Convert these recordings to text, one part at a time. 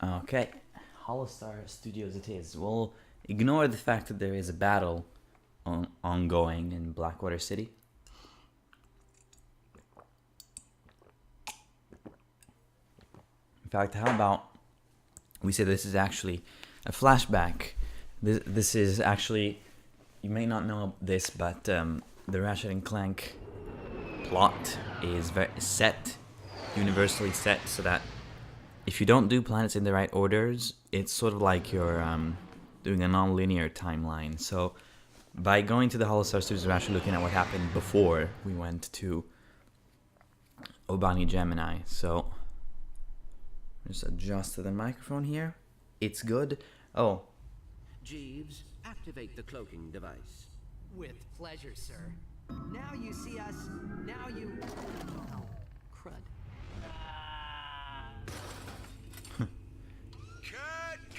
Okay, Holostar Studios it is. We'll ignore the fact that there is a battle ongoing in Blackwater City. In fact, how about we say this is actually a flashback. This is actually, you may not know this, but the Ratchet Clank plot is very set, universally set, so that if you don't do planets in the right orders, it's sort of like you're doing a non-linear timeline. So by going to the Holostar Studios, we're actually looking at what happened before we went to Obani Gemini. So just adjust to the microphone here. It's good. Oh. Jeeves, activate the cloaking device. With pleasure, sir. Now you see us. Now you... Oh, crud.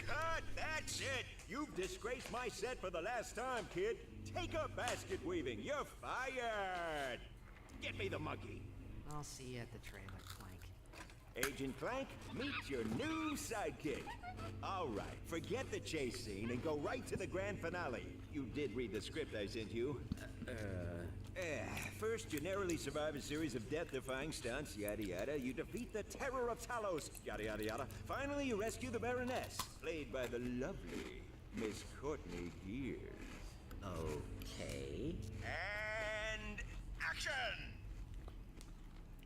Cut! That's it! You've disgraced my set for the last time, kid. Take up basket weaving. You're fired! Get me the monkey. I'll see you at the trailer, Clank. Agent Clank, meet your new sidekick. All right, forget the chase scene and go right to the grand finale. You did read the script I sent you. First, you narrowly survive a series of death-defying stunts, yada yada. You defeat the Terror of Talos, yada yada yada. Finally, you rescue the Baroness, played by the lovely Miss Courtney Gears. Okay. And action!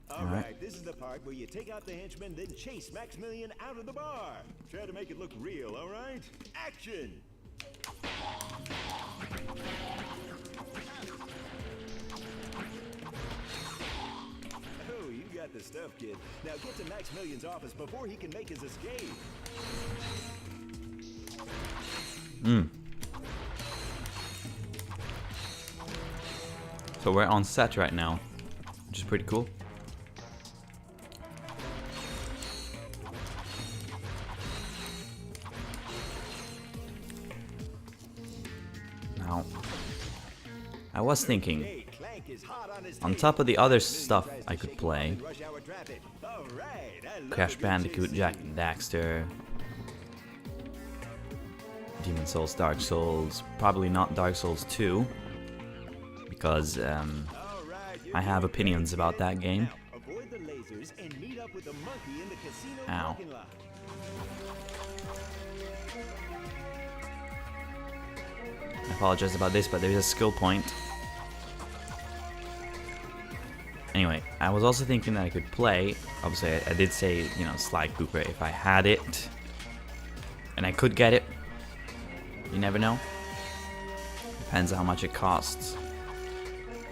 All right, this is the part where you take out the henchman, then chase Maximilian out of the bar. Try to make it look real, all right? Action! Oh, you got the stuff, kid. Now get to Maximilian's office before he can make his escape. So we're on set right now, which is pretty cool. Now, I was thinking, on top of the other stuff I could play, Crash Bandicoot, Jack and Daxter, Demon Souls, Dark Souls, probably not Dark Souls 2, because I have opinions about that game. Ow. I apologize about this, but there's a skill point. Anyway, I was also thinking that I could play, obviously I did say, you know, Sly Cooper if I had it, and I could get it. You never know. Depends on how much it costs.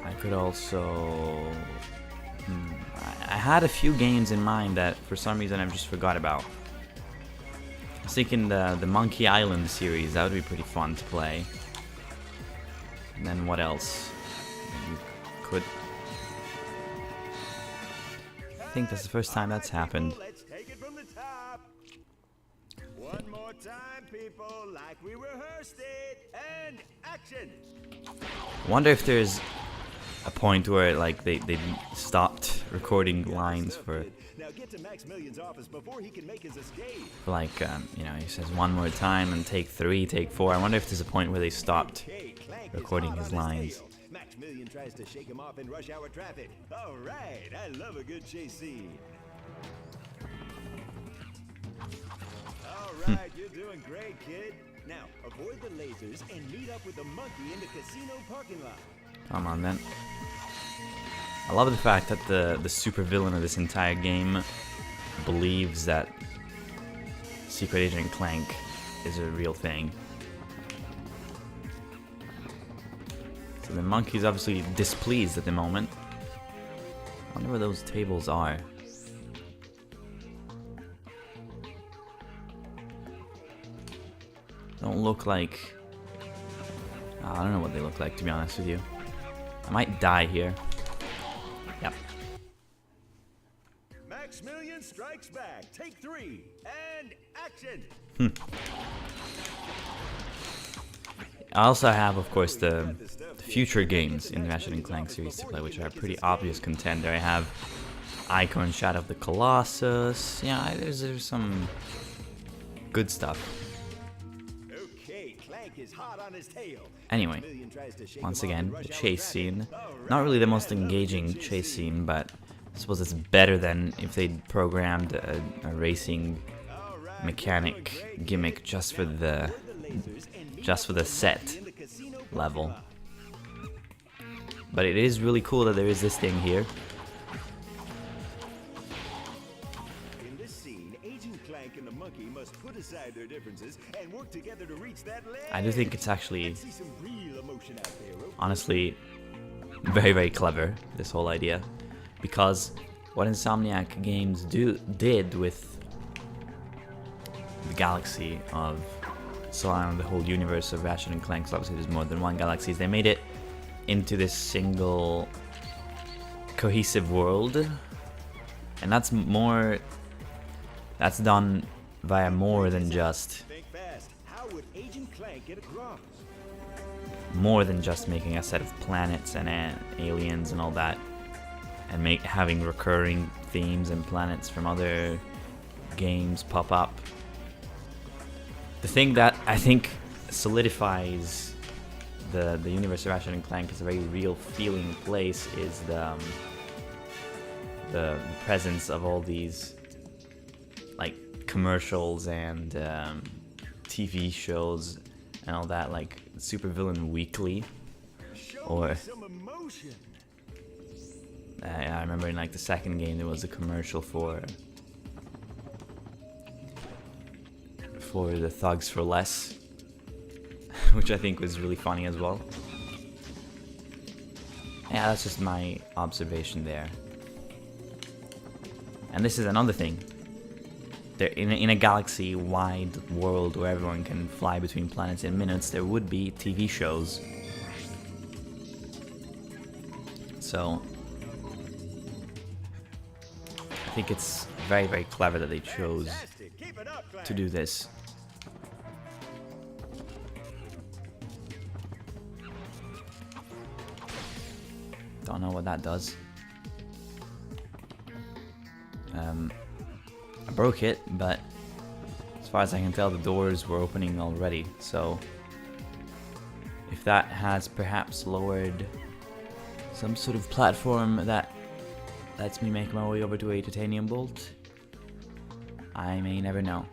I could also... I had a few games in mind that for some reason I've just forgot about. I was thinking the Monkey Island series, that would be pretty fun to play. And then what else? You could... I think that's the first time that's happened. Let's take it from the top. One more time, people, like we rehearsed it. And action. I wonder if there's a point where like they stopped recording lines for Now get to Maximilian's office before he can make his escape. like you know, he says one more time and take 3, take 4. I wonder if there's a point where they stopped recording his lines. Maximilian tries to shake him off in rush hour traffic. All right, I love a good chase scene. All right, you're doing great, kid. Now, avoid the lasers and meet up with the monkey in the casino parking lot. Come on then. I love the fact that the super villain of this entire game believes that Secret Agent Clank is a real thing. So the monkey's obviously displeased at the moment. I wonder where those tables are. Don't look like... I don't know what they look like, to be honest with you. I might die here. Yep. Maximilian strikes back. Take 3 and action. I also have, of course, the future games in the Ratchet & Clank series to play, which are a pretty obvious contender. I have Icon Shadow of the Colossus. Yeah, there's some good stuff. Okay, Clank is hot on his tail. Anyway, Million tries to shake once him off again, and the rush out chase Ratchet. scene. All Not really the right, most I love the engaging chase chase scene, but I suppose it's better than if they'd programmed a racing All right, mechanic you're doing great, gimmick kid. just for Now, the board the lasers and meet just for up the with set Mikey in the casino parking level. lot. But it is really cool that there is this thing here. In this scene, Agent Clank and the monkey must put aside their differences and work together to reach that ledge. I do think it's actually, Let's see some real emotion out there, okay? honestly, very, very clever, this whole idea. Because what Insomniac Games did with the galaxy of surrounding the whole universe of Ratchet and Clank, so obviously there's more than one galaxy, is they made it into this single cohesive world. And that's done via more than just Think fast. How would Agent Clank get across? making a set of planets and aliens and all that, and having recurring themes and planets from other games pop up. The thing that I think solidifies the universe of Ratchet and Clank as a very real feeling place is the presence of all these like commercials and TV shows and all that, like Supervillain Weekly. Show Or- me some emotion. I remember in like the second game there was a commercial for the Thugs for Less, which I think was really funny as well. Yeah, that's just my observation there. And this is another thing. There, in a galaxy-wide world where everyone can fly between planets in minutes, there would be TV shows. So I think it's very, very clever that they chose Fantastic. Keep it up, Clank. to do this. Don't know what that does. I broke it, but as far as I can tell, the doors were opening already. So if that has perhaps lowered some sort of platform that lets me make my way over to a titanium bolt, I may never know.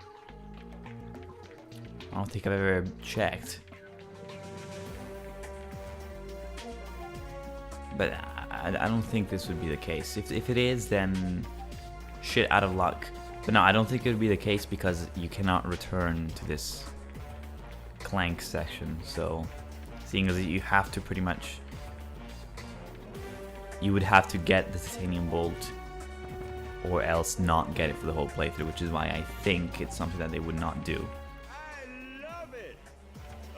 I don't think I've ever checked. But I don't think this would be the case. If it is, then shit out of luck. But no, I don't think it would be the case because you cannot return to this Clank section. So, seeing as you have to pretty much... You would have to get the titanium bolt or else not get it for the whole playthrough, which is why I think it's something that they would not do. I love it.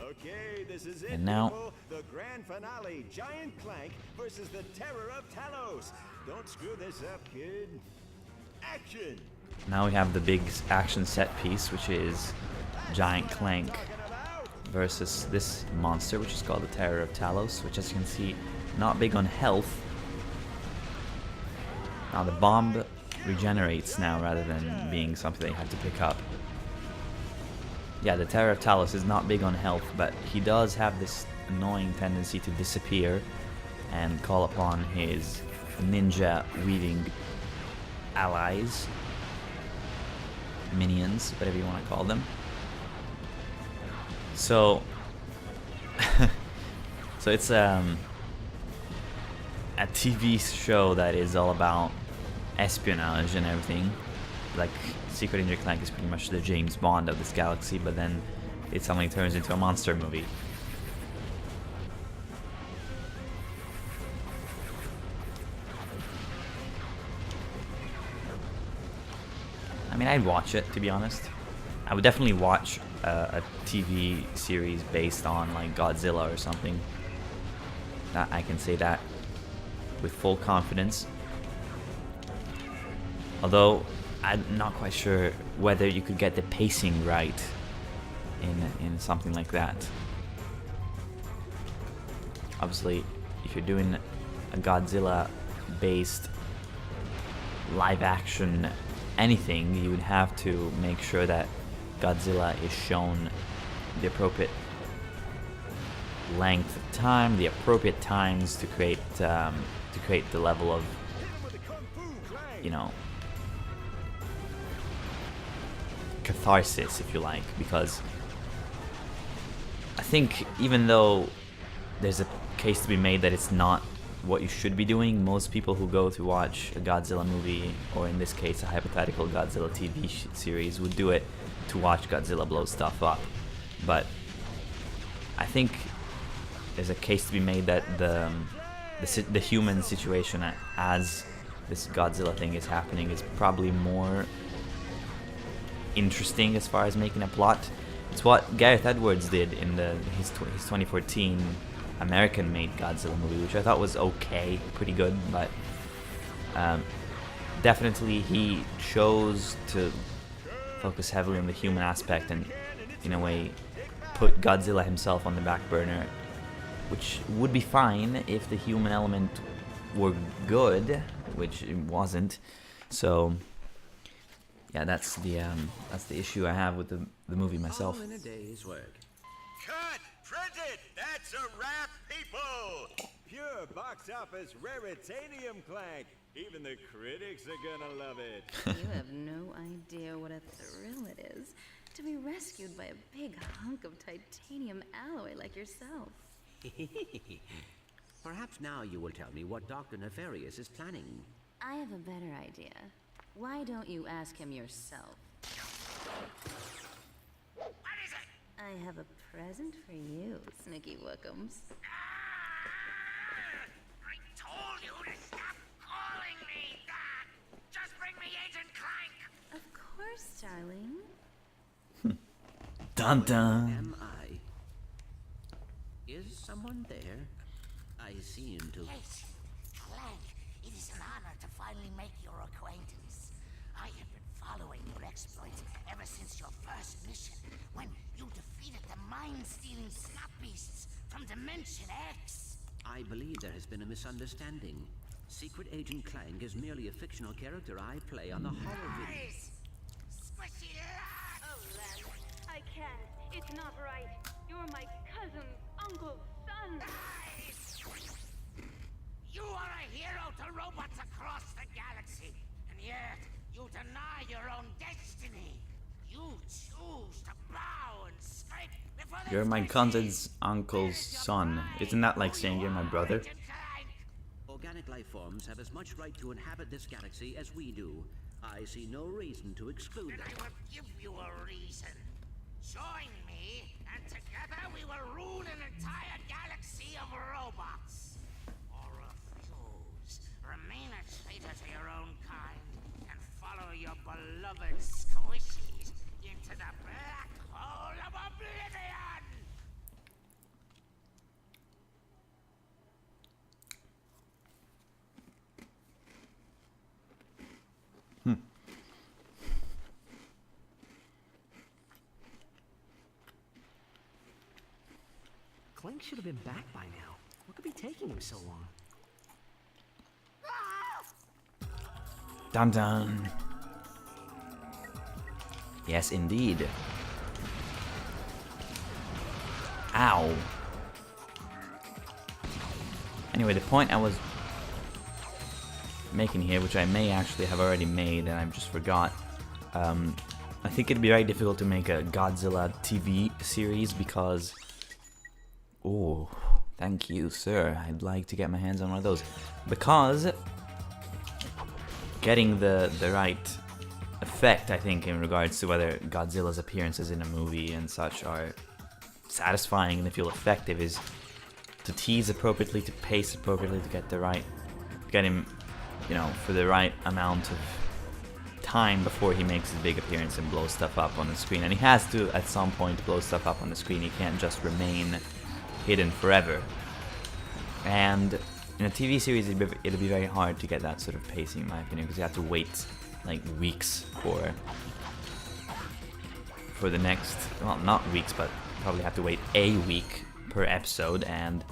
Okay, this is it. And now- people. The grand finale, Giant Clank versus the Terror of Talos. Don't screw this up, kid. Action. Now we have the big action set piece, which is Giant Clank Talking about. versus this monster, which is called the Terror of Talos, which, as you can see, not big on health. Now the bomb regenerates now rather than being something they had to pick up. Yeah, the Terror of Talos is not big on health, but he does have this annoying tendency to disappear and call upon his ninja weaving allies, minions, whatever you want to call them. So so it's a TV show that is all about espionage and everything. Like Secret Agent Clank is pretty much the James Bond of this galaxy, but then it suddenly turns into a monster movie. I mean, I'd watch it, to be honest. I would definitely watch a TV series based on like Godzilla or something. That I can say that with full confidence. Although I'm not quite sure whether you could get the pacing right in something like that. Obviously, if you're doing a Godzilla-based live-action anything, you would have to make sure that Godzilla is shown the appropriate length of time, the appropriate times to create the level of, you know, catharsis, if you like, because I think even though there's a case to be made that it's not what you should be doing, most people who go to watch a Godzilla movie, or in this case a hypothetical Godzilla TV series, would do it to watch Godzilla blow stuff up. But I think there's a case to be made that the human situation as this Godzilla thing is happening is probably more interesting as far as making a plot. It's what Gareth Edwards did in his 2014 American-made Godzilla movie, which I thought was okay, pretty good, but definitely he chose to focus heavily on the human aspect and, in a way, put Godzilla himself on the back burner, which would be fine if the human element were good, which it wasn't. So yeah, that's the issue I have with the movie myself. All in a day's work. Cut! Print it! That's a wrap, people! Pure box office raritanium Clank. Even the critics are gonna love it. You have no idea what a thrill it is to be rescued by a big hunk of titanium alloy like yourself. Perhaps now you will tell me what Dr. Nefarious is planning. I have a better idea. Why don't you ask him yourself? What is it? I have a present for you, Snicky Wookums. I told you to stop calling me that! Just bring me Agent Clank! Of course, darling. Dun dun. Am I? Is someone there? I seem to... Yes, Clank, it is an honor to finally make your acquaintance. I have been following your exploits ever since your first mission, when you defeated the mind-stealing snap beasts from Dimension X. I believe there has been a misunderstanding. Secret Agent Clank is merely a fictional character I play on the holovid. Lies! Squishy lies! Oh, Len, I can't. It's not right. You're my cousin's uncle's son. Lies! You are a hero to robots across the galaxy, and yet you deny your own destiny. You choose to bow and scrape before the You're my squishies. cousin's uncle's son. Isn't that like saying you're my brother? Agent Clank. Organic life forms have as much right to inhabit this galaxy as we do. I see no reason to exclude Then them. I will give you a reason. Join me, and together we will rule an entire galaxy of robots. Or refuse, remain a traitor to your own kind, and follow your beloved squishies into the black hole of oblivion! Clank should have been back by now. What could be taking him so long? Dun dun. Yes, indeed. Ow. Anyway, the point I was making here, which I may actually have already made and I just forgot, I think it'd be very difficult to make a Godzilla TV series because... Oh, thank you, sir. I'd like to get my hands on one of those. Because getting the right effect, I think, in regards to whether Godzilla's appearances in a movie and such are satisfying and they feel effective is to tease appropriately, to pace appropriately, to get him, you know, for the right amount of time before he makes his big appearance and blows stuff up on the screen. And he has to, at some point, blow stuff up on the screen. He can't just remain hidden forever. And in a TV series, it'd be very hard to get that sort of pacing, in my opinion, because you have to wait like weeks for the next, well, not weeks, but probably have to wait a week per episode. And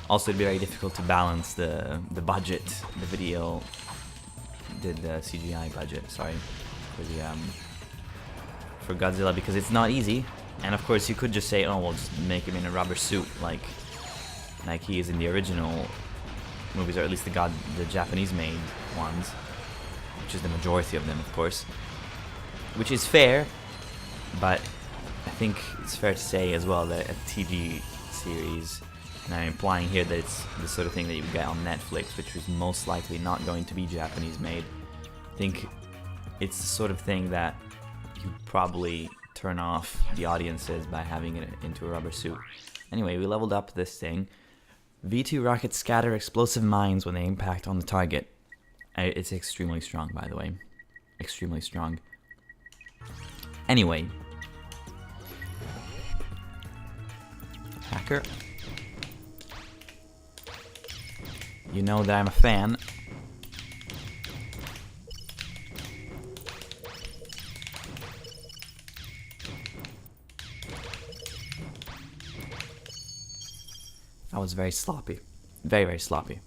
also it'd be very difficult to balance the budget, the CGI budget, sorry, for for Godzilla because it's not easy. And of course, you could just say, oh, we'll just make him in a rubber suit like he is in the original movies, or at least the Japanese-made ones, which is the majority of them, of course. Which is fair, but I think it's fair to say as well that a TV series, and I'm implying here that it's the sort of thing that you get on Netflix, which is most likely not going to be Japanese-made. I think it's the sort of thing that you probably turn off the audiences by having it into a rubber suit. Anyway, we leveled up this thing. V2 rockets scatter explosive mines when they impact on the target. It's extremely strong, by the way. Extremely strong. Anyway. Hacker. You know that I'm a fan. That was very sloppy. Very, very sloppy.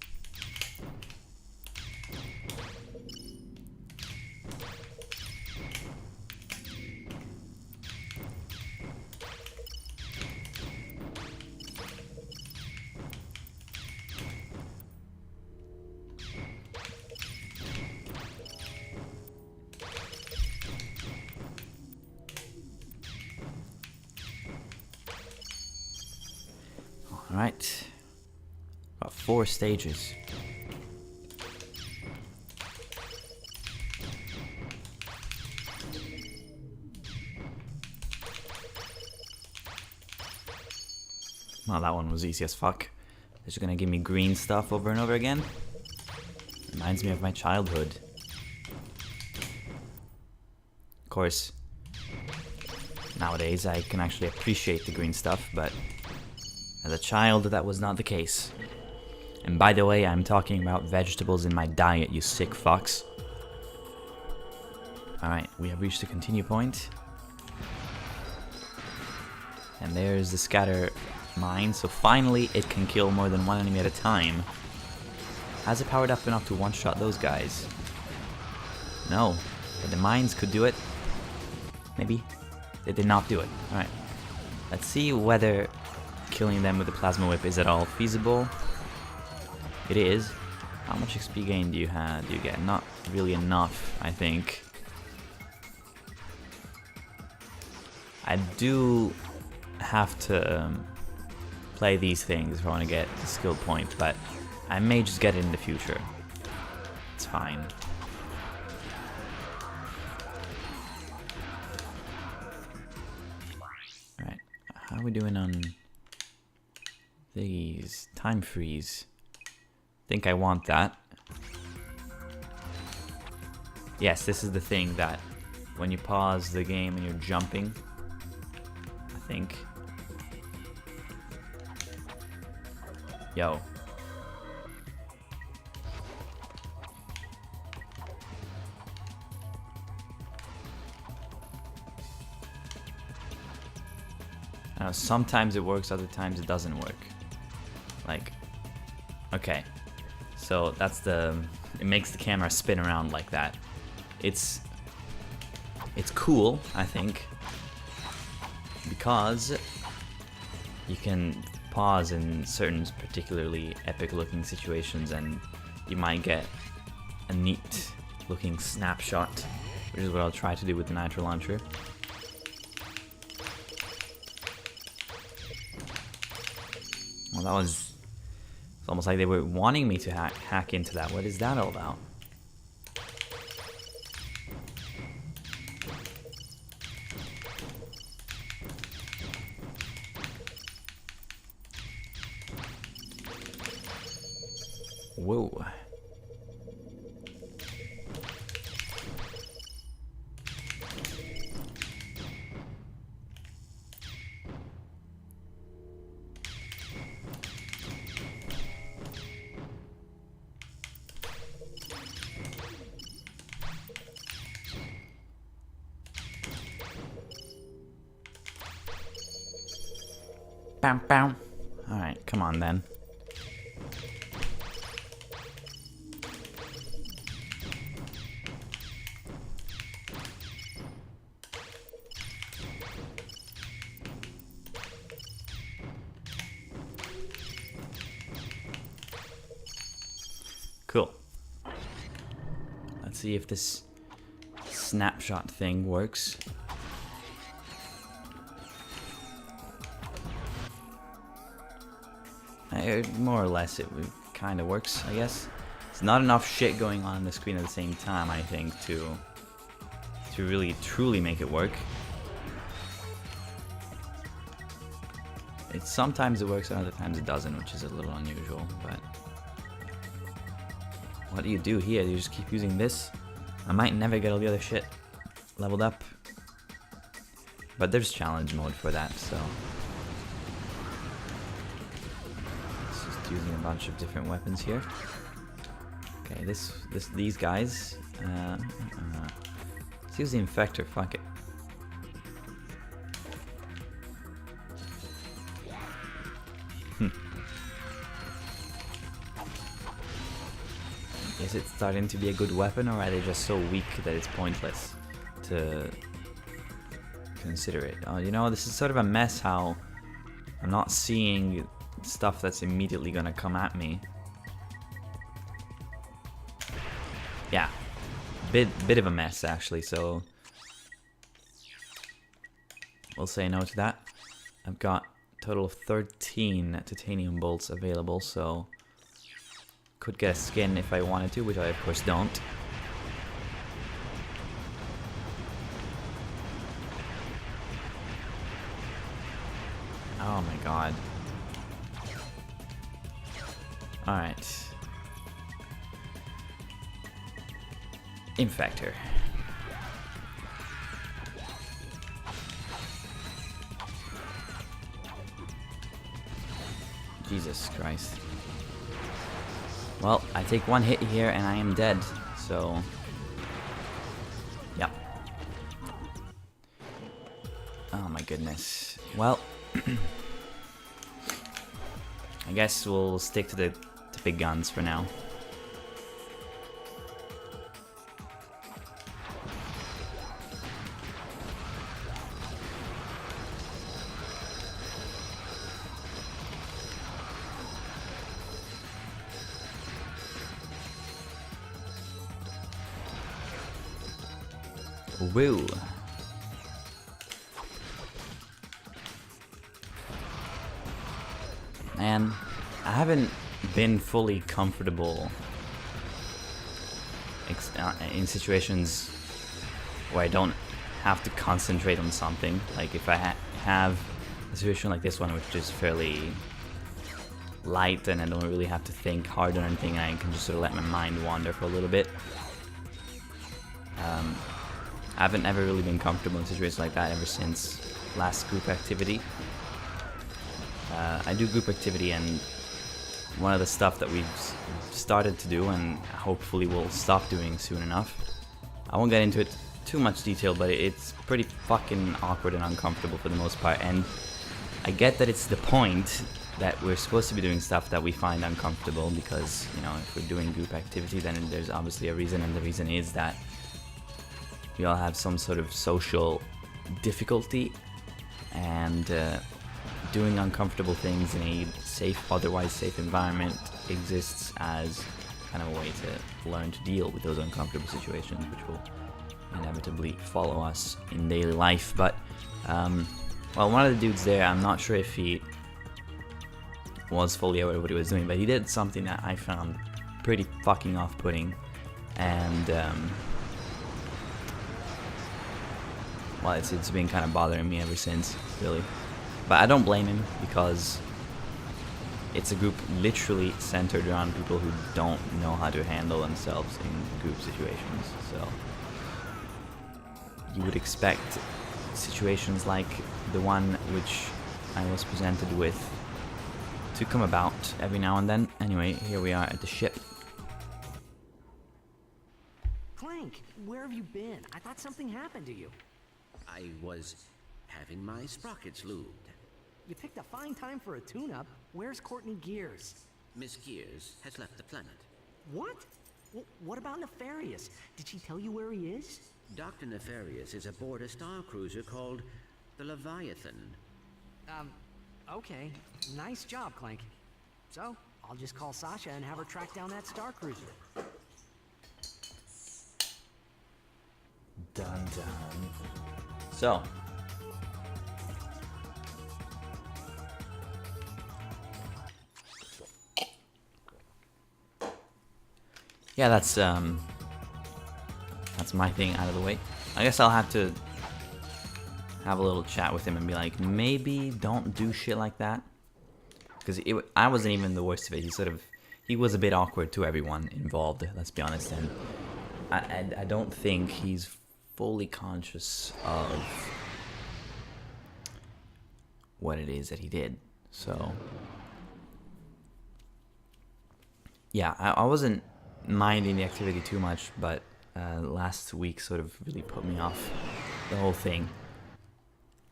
Alright. Got 4 stages. Well, that one was easy as fuck. They're just gonna give me green stuff over and over again. Reminds me of my childhood. Of course, nowadays I can actually appreciate the green stuff, but as a child, that was not the case. And by the way, I'm talking about vegetables in my diet, you sick fucks. Alright, we have reached the continue point. And there's the scatter mine, so finally it can kill more than one enemy at a time. Has it powered up enough to one-shot those guys? No, but the mines could do it. Maybe? They did not do it. Alright, let's see whether killing them with the plasma whip is at all feasible. It is. How much XP gain do you get? Not really enough, I think. I do have to play these things if I want to get the skill point, but I may just get it in the future. It's fine. Alright, how are we doing on these? Time freeze. Think I want that. Yes, this is the thing that when you pause the game and you're jumping, I think. Yo. I know, sometimes it works, other times it doesn't work. Like, okay. So that's it makes the camera spin around like that. It's cool, I think, because you can pause in certain particularly epic looking situations and you might get a neat looking snapshot, which is what I'll try to do with the Nitro Launcher. Well, that was... It's almost like they were wanting me to hack into that. What is that all about? Whoa. Bam, bam. Alright, come on then. Cool. Let's see if this snapshot thing works. More or less it kind of works, I guess. It's not enough shit going on the screen at the same time, I think, to really truly make it work. Sometimes it works and other times it doesn't, which is a little unusual, but what do you do here? You just keep using this? I might never get all the other shit leveled up, but there's challenge mode for that, so it's just using a bunch of different weapons here. Okay, these guys. Let's use the infector. Fuck it. Is it starting to be a good weapon, or are they just so weak that it's pointless to consider it? Oh, you know, this is sort of a mess how I'm not seeing stuff that's immediately gonna come at me. Yeah, bit of a mess actually, so we'll say no to that. I've got a total of 13 titanium bolts available, so could get a skin if I wanted to, which I of course don't. Oh my god. Alright. Infector. Jesus Christ. Well, I take one hit here and I am dead, so yeah. Oh my goodness. Well, I guess we'll stick to the big guns for now. Woo. Man, I haven't been fully comfortable in situations where I don't have to concentrate on something. Like if I have a situation like this one, which is fairly light and I don't really have to think hard on anything, I can just sort of let my mind wander for a little bit. I haven't ever really been comfortable in situations like that ever since last group activity. I do group activity, and one of the stuff that we've started to do and hopefully will stop doing soon enough, I won't get into it too much detail, but it's pretty fucking awkward and uncomfortable for the most part, and I get that it's the point that we're supposed to be doing stuff that we find uncomfortable, because, you know, if we're doing group activity, then there's obviously a reason, and the reason is that we all have some sort of social difficulty, and doing uncomfortable things in a safe, otherwise safe environment exists as kind of a way to learn to deal with those uncomfortable situations, which will inevitably follow us in daily life. But, well, one of the dudes there, I'm not sure if he was fully aware of what he was doing, but he did something that I found pretty fucking off-putting, and well, it's been kind of bothering me ever since, really. But I don't blame him, because it's a group literally centered around people who don't know how to handle themselves in group situations. So you would expect situations like the one which I was presented with to come about every now and then. Anyway, here we are at the ship. Clank, where have you been? I thought something happened to you. I was having my sprockets lubed. You picked a fine time for a tune-up. Where's Courtney Gears? Miss Gears has left the planet. What? What about Nefarious? Did she tell you where he is? Dr. Nefarious is aboard a star cruiser called the Leviathan. Okay. Nice job, Clank. So, I'll just call Sasha and have her track down that Star Cruiser. Dun dun. So. Yeah, that's my thing out of the way. I guess I'll have to have a little chat with him and be like, maybe don't do shit like that. Because I wasn't even the worst of it. He was a bit awkward to everyone involved, let's be honest. And I don't think he's fully conscious of what it is that he did. So, yeah, I wasn't minding the activity too much, but last week sort of really put me off the whole thing.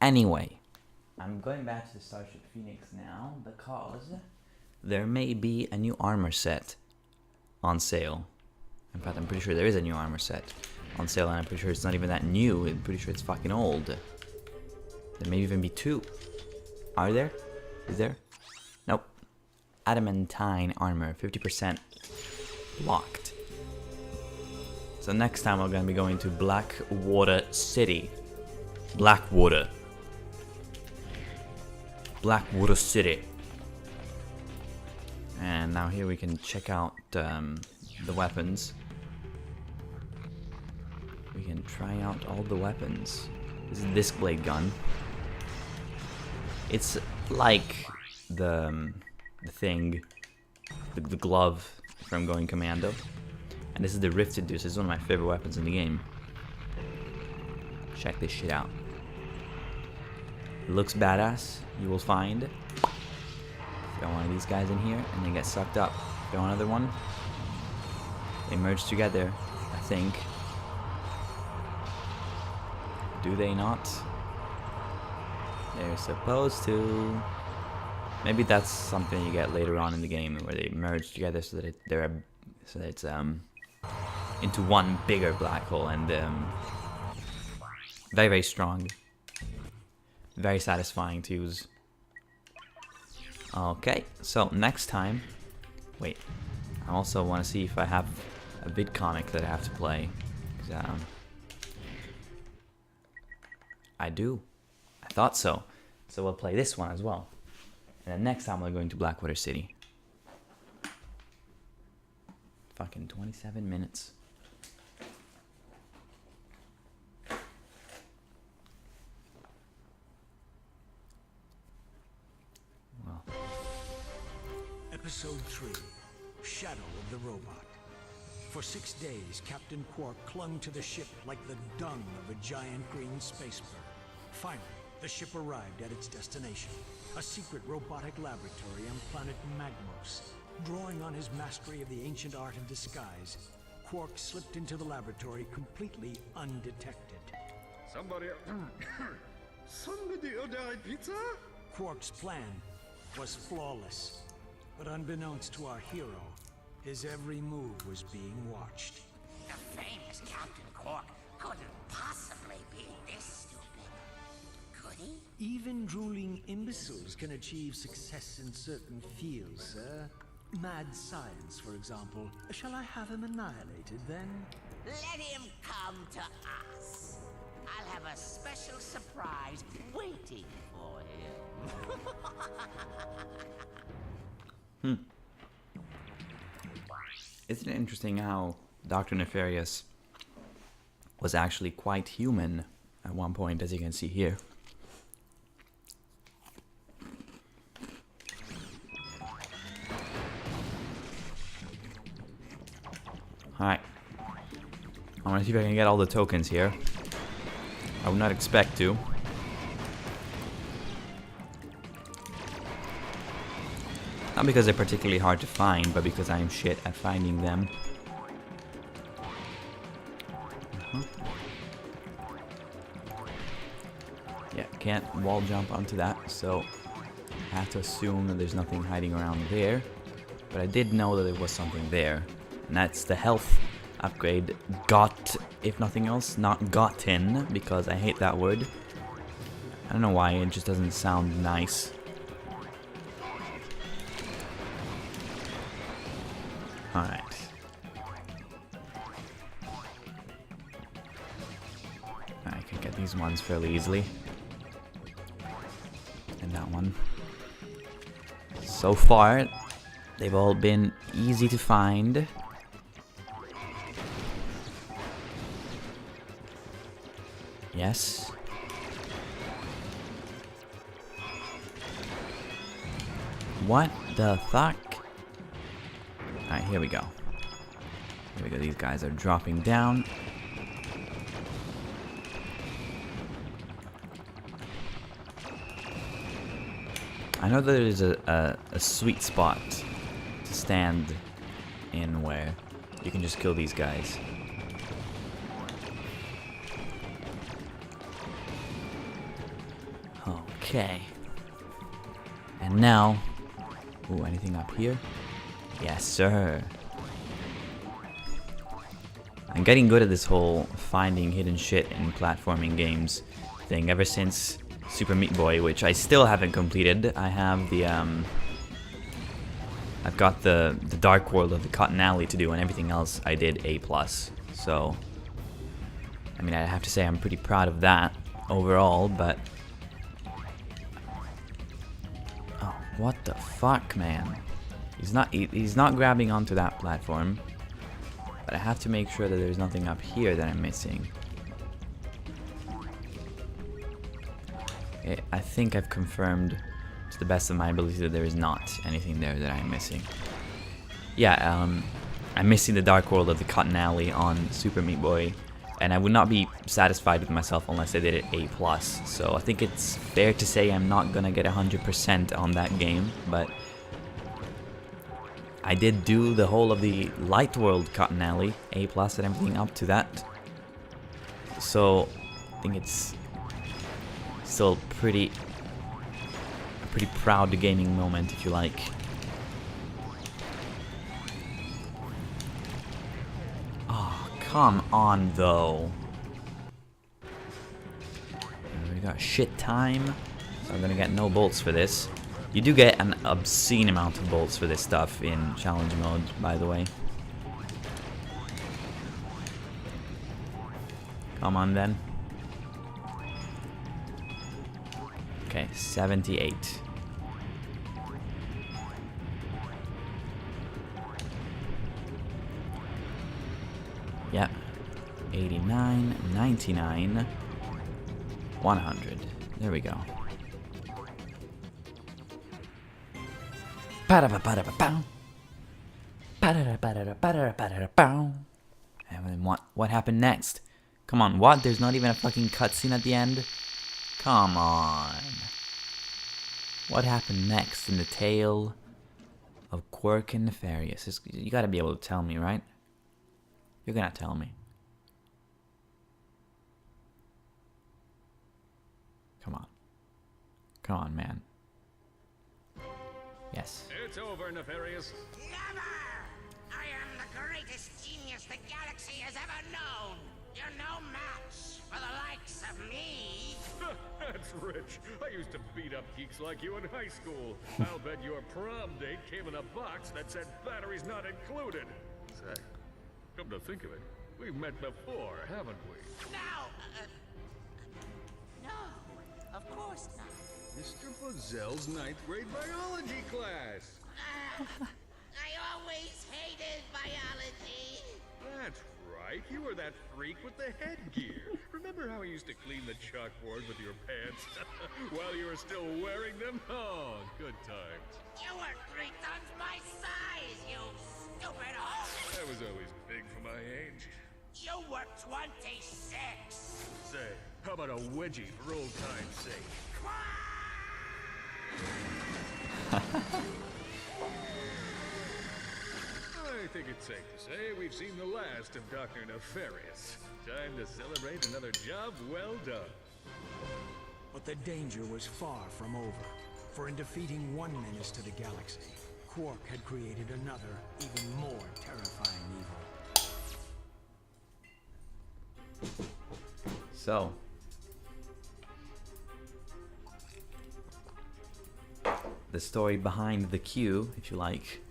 Anyway, I'm going back to the Starship Phoenix now because there may be a new armor set on sale. In fact, I'm pretty sure there is a new armor set on sale, and I'm pretty sure it's not even that new. I'm pretty sure it's fucking old. There may even be two. Are there? Is there? Nope. Adamantine armor, 50% blocked. So next time we're gonna be going to Blackwater City. Blackwater City. And now here we can check out the weapons. We can try out all the weapons. This is a disc blade gun. It's like the thing, the glove from Going Commando. And this is the Rifted Deuce. This is one of my favorite weapons in the game. Check this shit out. It looks badass, you will find. Throw one of these guys in here and they get sucked up. Throw another one. They merge together, I think. Do they not? They're supposed to. Maybe that's something you get later on in the game where they merge together so that it's into one bigger black hole, and very, very strong. Very satisfying to use. Okay, so next time. Wait, I also want to see if I have a vid comic that I have to play. I do. I thought so. So we'll play this one as well. And then next time we're going to Blackwater City. Fucking 27 minutes. Well. Episode 3, Shadow of the Robot. For 6 days, Captain Quark clung to the ship like the dung of a giant green space bird. Finally, the ship arrived at its destination, a secret robotic laboratory on planet Magmos. Drawing on his mastery of the ancient art of disguise, Quark slipped into the laboratory completely undetected. Somebody order a pizza? Quark's plan was flawless, but unbeknownst to our hero, his every move was being watched. The famous Captain Quark couldn't possibly be this stupid, could he? Even drooling imbeciles can achieve success in certain fields, sir. Mad science, for example. Shall I have him annihilated, then? Let him come to us. I'll have a special surprise waiting for him. Isn't it interesting how Dr. Nefarious was actually quite human at one point, as you can see here. Alright. I want to see if I can get all the tokens here. I would not expect to. Not because they're particularly hard to find, but because I am shit at finding them. Yeah, can't wall jump onto that, so I have to assume that there's nothing hiding around there. But I did know that there was something there. And that's the health upgrade got, if nothing else, not gotten, because I hate that word. I don't know why, it just doesn't sound nice. Alright. I can get these ones fairly easily. And that one. So far, they've all been easy to find. Yes. What the fuck? Alright, here we go. Here we go. These guys are dropping down. I know there is a sweet spot to stand in where you can just kill these guys. Okay. And now... Ooh, anything up here? Yes, sir. I'm getting good at this whole finding hidden shit in platforming games thing ever since Super Meat Boy, which I still haven't completed. I have the I've got the Dark World of the Cotton Alley to do, and everything else I did A+. So, I mean, I have to say I'm pretty proud of that overall, but... Oh, what the fuck, man? He's not grabbing onto that platform, but I have to make sure that there's nothing up here that I'm missing. Okay, I think I've confirmed to the best of my ability that there is not anything there that I'm missing. Yeah, I'm missing the Dark World of the Cotton Alley on Super Meat Boy, and I would not be satisfied with myself unless I did it A+. So I think it's fair to say I'm not gonna get 100% on that game, but I did do the whole of the Light World Cotton Alley, A+ and everything up to that. So I think it's still a pretty proud gaming moment, if you like. Oh, come on though. We got shit time, so I'm gonna get no bolts for this. You do get an obscene amount of bolts for this stuff in challenge mode, by the way. Come on then. Okay, 78. Yeah. 89, 99, 100. There we go. And then what happened next? Come on, what? There's not even a fucking cutscene at the end? Come on. What happened next in the tale of Quirk and Nefarious? You gotta be able to tell me, right? You're gonna tell me. Come on. Come on, man. Yes. It's over, Nefarious. Never! I am the greatest genius the galaxy has ever known. You're no match for the likes of me. That's rich. I used to beat up geeks like you in high school. I'll bet your prom date came in a box that said batteries not included. Say, come to think of it, we've met before, haven't we? No, of course not. Mr. Fuzel's 9th grade biology class. I always hated biology. That's right. You were that freak with the headgear. Remember how you used to clean the chalkboard with your pants while you were still wearing them? Oh, good times. You were 3 times my size, you stupid hoe. I was always big for my age. You were 26. Say, how about a wedgie for old time's sake? I think it's safe to say we've seen the last of Dr. Nefarious. Time to celebrate another job well done. But the danger was far from over. For in defeating one menace to the galaxy, Quark had created another, even more terrifying evil. So, the story behind the queue, if you like,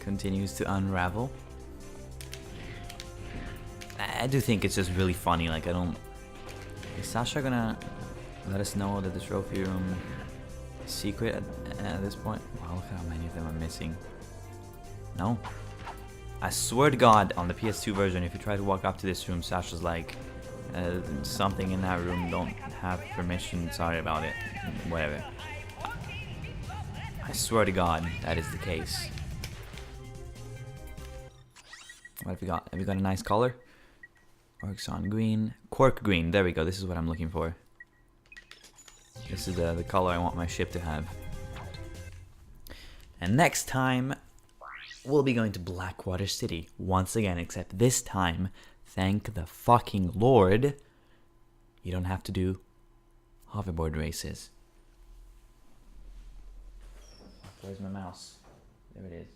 continues to unravel. I do think it's just really funny. Like, I don't. Is Sasha gonna let us know that the trophy room is secret at this point? Wow, look how many of them are missing. No. I swear to God, on the PS2 version, if you try to walk up to this room, Sasha's like, something in that room, don't have permission, sorry about it, whatever. I swear to God, that is the case. What have we got? Have we got a nice color? Oxon green. Quark green, there we go, this is what I'm looking for. This is the color I want my ship to have. And next time, we'll be going to Blackwater City once again, except this time, thank the fucking Lord, you don't have to do hoverboard races. Where's my mouse? There it is.